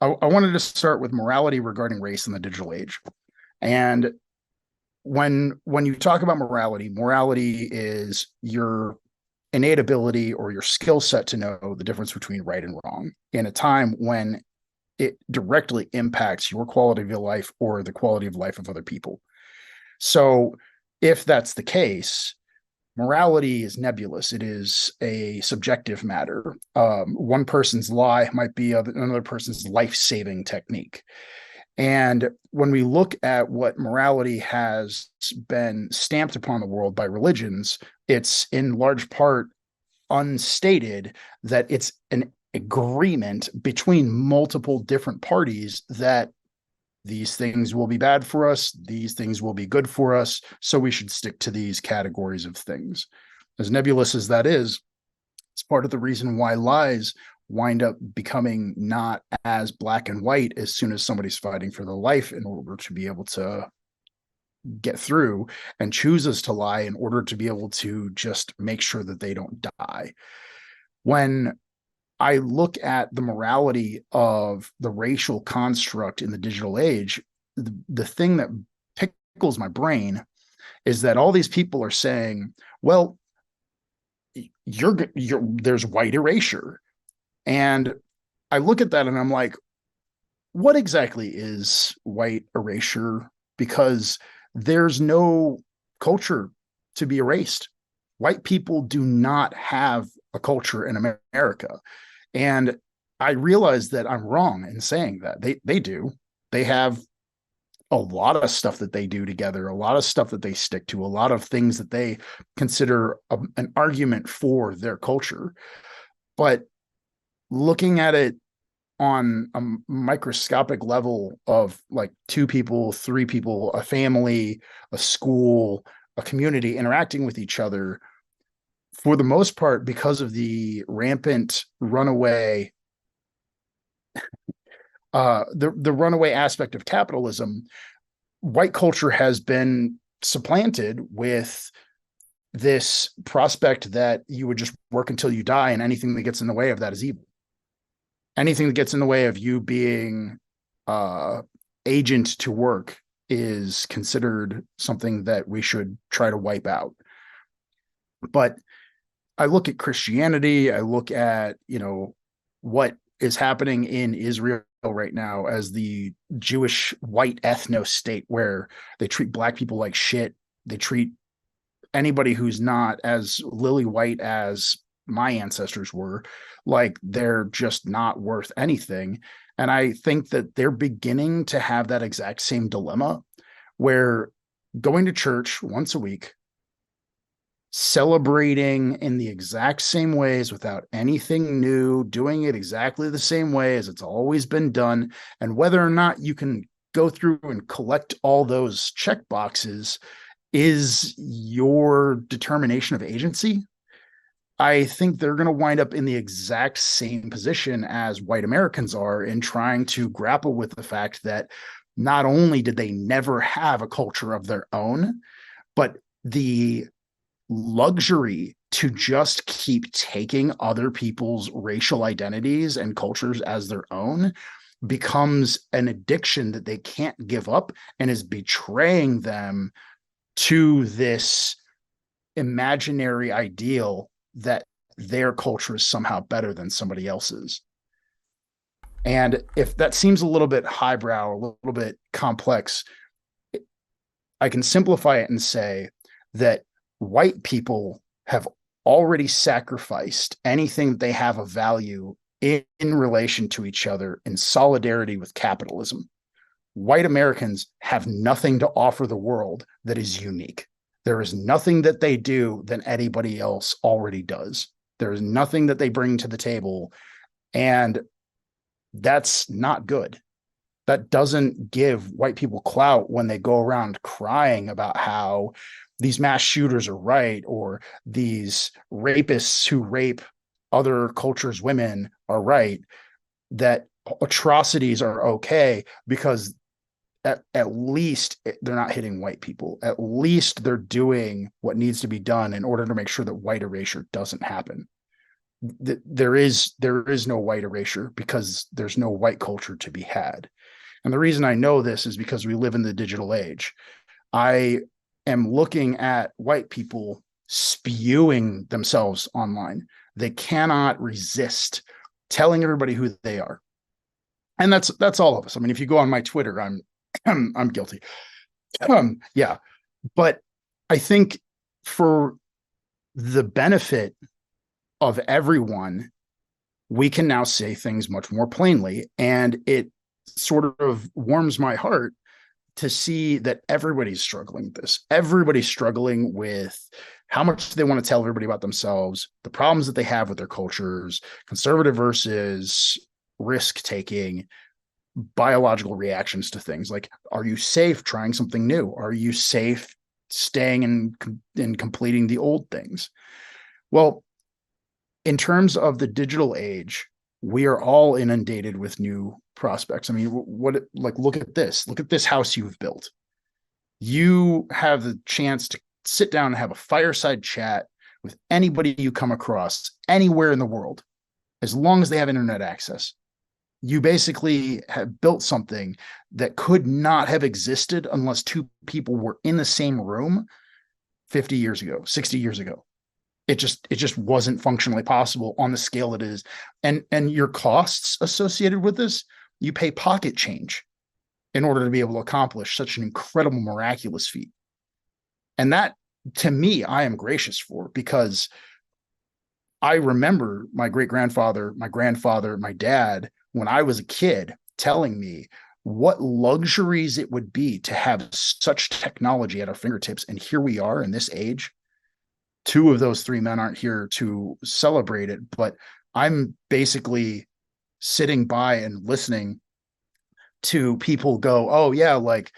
I wanted to start with morality regarding race in the digital age. And when you talk about morality, morality is your innate ability or your skill set to know the difference between right and wrong in a time when it directly impacts your quality of your life or the quality of life of other people. So if that's the case, morality is nebulous. It is a subjective matter. One person's lie might be another person's life-saving technique. And when we look at what morality has been stamped upon the world by religions, it's in large part unstated that it's an agreement between multiple different parties that these things will be bad for us, these things will be good for us, so we should stick to these categories of things. As nebulous as that is, it's part of the reason why lies wind up becoming not as black and white as soon as somebody's fighting for their life in order to be able to get through, and chooses to lie in order to be able to just make sure that they don't die. When I look at the morality of the racial construct in the digital age, the thing that tickles my brain is that all these people are saying, well, there's white erasure. And I look at that and I'm like, what exactly is white erasure? Because there's no culture to be erased. White people do not have a culture in America. And I realize that I'm wrong in saying that. They do. They have a lot of stuff that they do together, a lot of stuff that they stick to, a lot of things that they consider an argument for their culture. But looking at it on a microscopic level of like two people, three people, a family, a school, a community interacting with each other, for the most part, because of the rampant runaway, the runaway aspect of capitalism, white culture has been supplanted with this prospect that you would just work until you die, and anything that gets in the way of that is evil. Anything that gets in the way of you being agent to work is considered something that we should try to wipe out. But I look at Christianity, I look at, what is happening in Israel right now as the Jewish white ethno state, where they treat black people like shit. They treat anybody who's not as lily white as my ancestors were like they're just not worth anything. And I think that they're beginning to have that exact same dilemma where going to church once a week, celebrating in the exact same ways without anything new, doing it exactly the same way as it's always been done, and whether or not you can go through and collect all those check boxes is your determination of agency. I think they're going to wind up in the exact same position as white Americans are in trying to grapple with the fact that not only did they never have a culture of their own, but the luxury to just keep taking other people's racial identities and cultures as their own becomes an addiction that they can't give up, and is betraying them to this imaginary ideal that their culture is somehow better than somebody else's. And if that seems a little bit highbrow, a little bit complex, I can simplify it and say that white people have already sacrificed anything that they have of value in relation to each other in solidarity with capitalism. White Americans have nothing to offer the world that is unique. There is nothing that they do that anybody else already does. There is nothing that they bring to the table. And that's not good. That doesn't give white people clout when they go around crying about how these mass shooters are right, or these rapists who rape other cultures' women are right, that atrocities are okay, because at least they're not hitting white people. At least they're doing what needs to be done in order to make sure that white erasure doesn't happen. there is no white erasure because there's no white culture to be had. And the reason I know this is because we live in the digital age. I am looking at white people spewing themselves online. They cannot resist telling everybody who they are. And that's all of us. I mean, if you go on my Twitter, I'm guilty. Yeah. But I think for the benefit of everyone, we can now say things much more plainly. And it sort of warms my heart to see that everybody's struggling with this. Everybody's struggling with how much they want to tell everybody about themselves, the problems that they have with their cultures, conservative versus risk taking, biological reactions to things. Like, are you safe trying something new? Are you safe staying and completing the old things? Well, in terms of the digital age, we are all inundated with new prospects. I mean, look at this house you've built. You have the chance to sit down and have a fireside chat with anybody you come across anywhere in the world, as long as they have internet access. You basically have built something that could not have existed unless two people were in the same room 50 years ago, 60 years ago. It just wasn't functionally possible on the scale it is. And your costs associated with this, you pay pocket change in order to be able to accomplish such an incredible, miraculous feat. And that, to me, I am gracious for, because I remember my great-grandfather, my grandfather, my dad, when I was a kid, telling me what luxuries it would be to have such technology at our fingertips. And here we are in this age. Two of those three men aren't here to celebrate it, but I'm basically sitting by and listening to people go, oh yeah, like,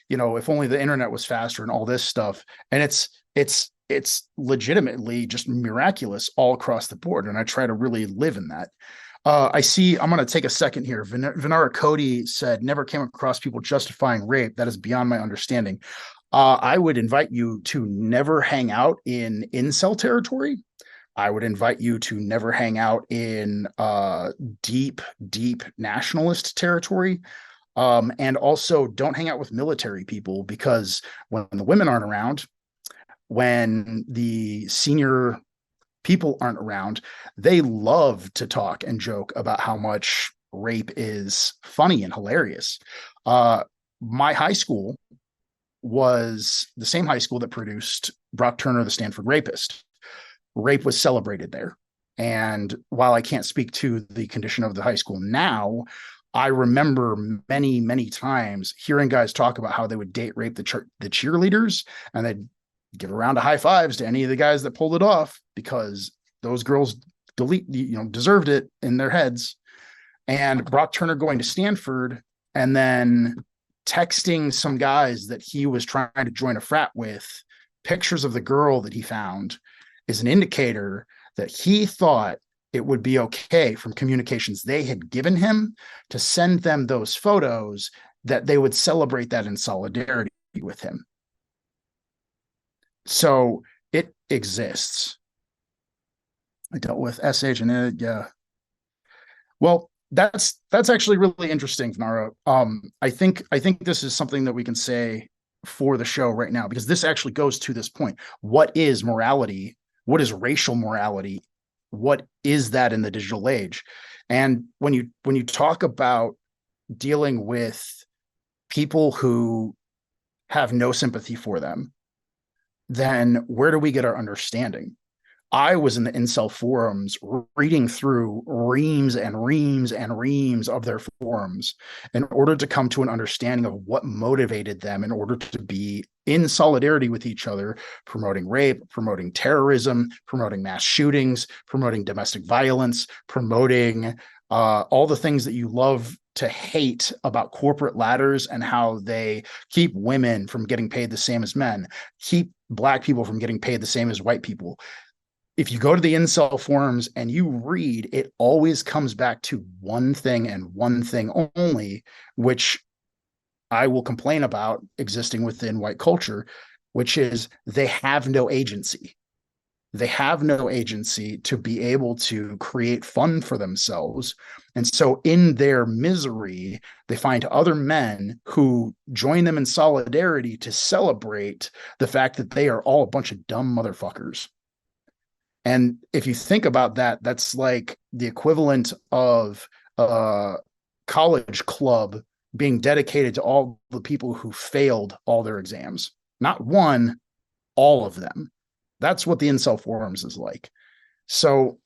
if only the internet was faster and all this stuff. And it's legitimately just miraculous all across the board. And I try to really live in that. I'm going to take a second here. Vinara Cody said, never came across people justifying rape. That is beyond my understanding. I would invite you to never hang out in incel territory. I would invite you to never hang out in deep nationalist territory. And also don't hang out with military people, because when the women aren't around, when the senior people aren't around, they love to talk and joke about how much rape is funny and hilarious. My high school was the same high school that produced Brock Turner, the Stanford Rapist. Rape was celebrated there. And while I can't speak to the condition of the high school now, I remember many times hearing guys talk about how they would date rape the cheerleaders, and they'd give a round of high fives to any of the guys that pulled it off, because those girls deserved it in their heads. And Brock Turner going to Stanford and then texting some guys that he was trying to join a frat with pictures of the girl that he found is an indicator that he thought it would be okay, from communications they had given him, to send them those photos, that they would celebrate that in solidarity with him. So it exists. I dealt with SH and it, yeah. Well, that's actually really interesting, Nara. I think this is something that we can say for the show right now, because this actually goes to this point. What is morality? What is racial morality? What is that in the digital age? And when you talk about dealing with people who have no sympathy for them, then where do we get our understanding? I was in the incel forums reading through reams and reams and reams of their forums in order to come to an understanding of what motivated them in order to be in solidarity with each other, promoting rape, promoting terrorism, promoting mass shootings, promoting domestic violence, promoting all the things that you love to hate about corporate ladders and how they keep women from getting paid the same as men, keep Black people from getting paid the same as white people. If you go to the incel forums and you read, it always comes back to one thing and one thing only, which I will complain about existing within white culture, which is they have no agency. They have no agency to be able to create fun for themselves. And so, in their misery, they find other men who join them in solidarity to celebrate the fact that they are all a bunch of dumb motherfuckers. And if you think about that, that's like the equivalent of a college club being dedicated to all the people who failed all their exams. Not one, all of them. That's what the incel forums is like. So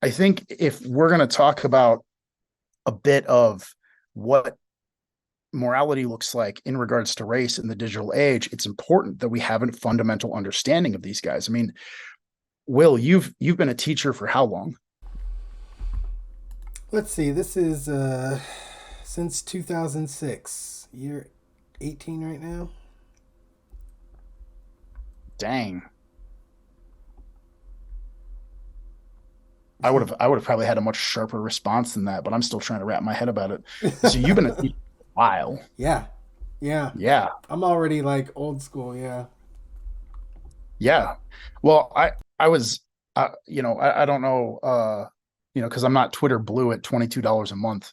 I think if we're going to talk about a bit of what morality looks like in regards to race in the digital age, it's important that we have a fundamental understanding of these guys. I mean, Will, you've been a teacher for how long? Let's see. This is since 2006. You're 18 right now. Dang. I would have probably had a much sharper response than that, but I'm still trying to wrap my head about it. So you've been a teacher for a while. Yeah, yeah. Yeah. I'm already like old school. Yeah. Yeah. Well, I was I don't know because I'm not Twitter blue at $22 a month.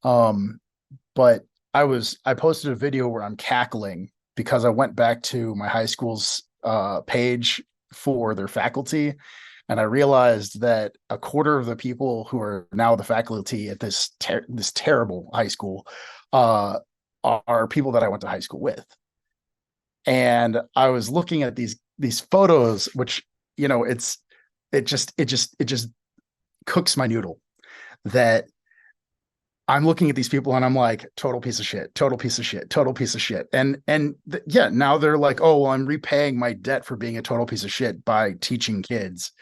Um, but I posted a video where I'm cackling because I went back to my high school's page for their faculty, and I realized that a quarter of the people who are now the faculty at this terrible high school uh are people that I went to high school with. And I was looking at these photos, which it just cooks my noodle that I'm looking at these people and I'm like, total piece of shit, total piece of shit, total piece of shit. Yeah, now they're like, oh, well, I'm repaying my debt for being a total piece of shit by teaching kids.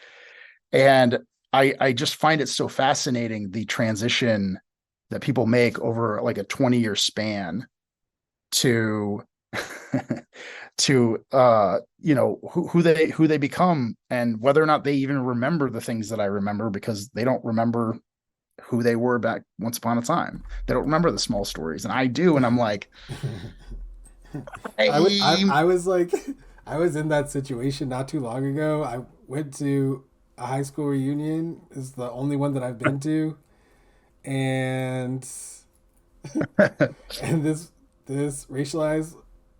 And I just find it so fascinating, the transition that people make over like a 20-year span to to who they become, and whether or not they even remember the things that I remember, because they don't remember who they were back once upon a time. They don't remember the small stories, and I do, and I'm like, I I was like, I was in that situation not too long ago. I went to a high school reunion. It's the only one that I've been to, and and this racialized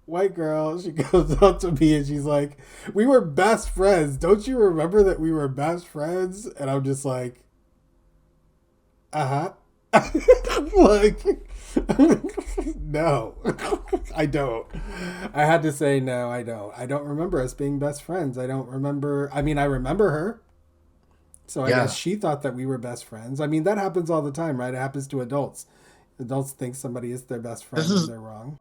white girl, she goes up to me and she's like, "We were best friends. Don't you remember that we were best friends?" And I'm just like, uh huh. Like, no, I don't. I had to say, no, I don't. I don't remember us being best friends. I don't remember. I mean, I remember her. So I guess yeah, she thought that we were best friends. I mean, that happens all the time, right? It happens to adults. Adults think somebody is their best this friend when is they're wrong.